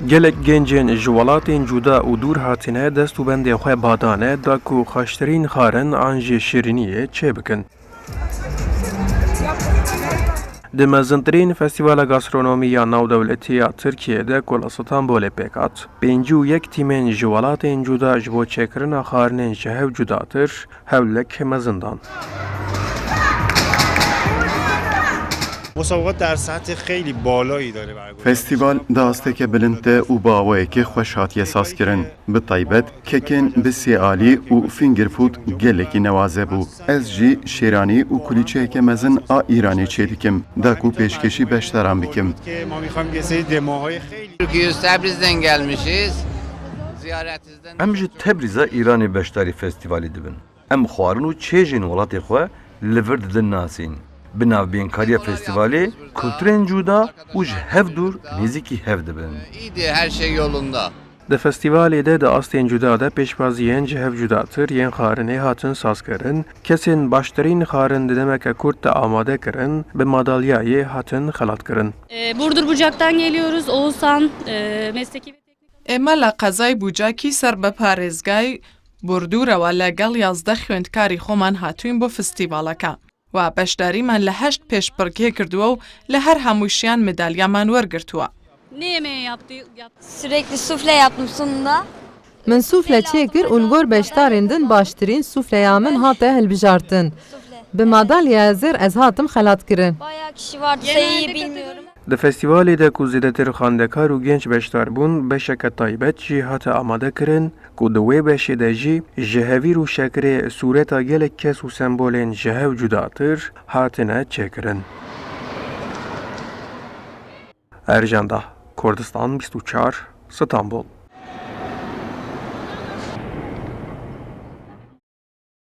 gelek gencên ji welatên cuda û dûr hatine dest û bendê xwe badane da ku xweştirîn xarin an jê şîrîniyê çê bikin. Di mezintirîn Festîvala Gastronomî ya Navdewletî ya Tirkiyeyê ku li Stenbolê pêk hat, 51 tîmên ji welatên cuda ji bo çêkirina xarinên ji hev cudatir, hewlek mezindan. مسابقات در سطح خیلی بالایی داره برگزار. فستیوال داستێکە بلندتە و باوەیەکی خۆش هاتیە سازکردن بە تایبەت کێکên bi sêalî û fingerfood gelekî newazê bû. Ez jî şêranî û kulîçeyeke mezin a Îranê çê dikim da ku pêşkêşî beşdaran bikim. که ما می‌خوایم یه سری دماهای خیلی Türkiye Tebriz'den gelmişiz. Ziyaretinizden Em ji Tebrizê Îranê beşdarî festîvalê dibin. Em xwarin û çêjên welatê xwe li vir didin nasîn. Bi navbênkariya festîvalê kulturên cuda û ji hev dûr nêzîkî hev dibin. iyiydi, her şey yolunda. Di festîvalê de di astên cuda de pêşwaziyên ji hev cudatir yên xarinê hatin sazkirin, kesên baştirîn xarin di demeke Kurd de amade kirin, bi madalyayê hatin xelatkirin. Burdur Bucak'tan geliyoruz. Oğuzhan mesleki ve teknik ئێمە لە قەزای بوجاکی سەر بە پارێزگای بوردوورەوە لەگەڵ 11 خوێندکاری خۆمان هاتوین بۆ فستیڤالەکە و بەشداریمان لە 8 پێشبڕکێ کردووە و لە هەر هەمووشیان مدالیامان وەرگرتووە. ne yemeği yaptı? Sürekli sufle yaptım sonunda. Min sufle çêkir û gor beşdarên din baştirîn sufleya min hate hilbijartin. Sufle. Bi madalya zêr ez hatim xelatkirin. Bayağı kişi vardı sayıyı bilmiyorum. Di festîvalê de ku zêdetir xwendekar û genç beşdar bûn, beşeke taybet jî hate amade kirin ku di wê beşê de jî ji hevîr û şekerê sûreta gelek kes û sembolên ji hev cudatir hatine çêkirin. Ercan Dağ, Kurdistan 24, Stenbol.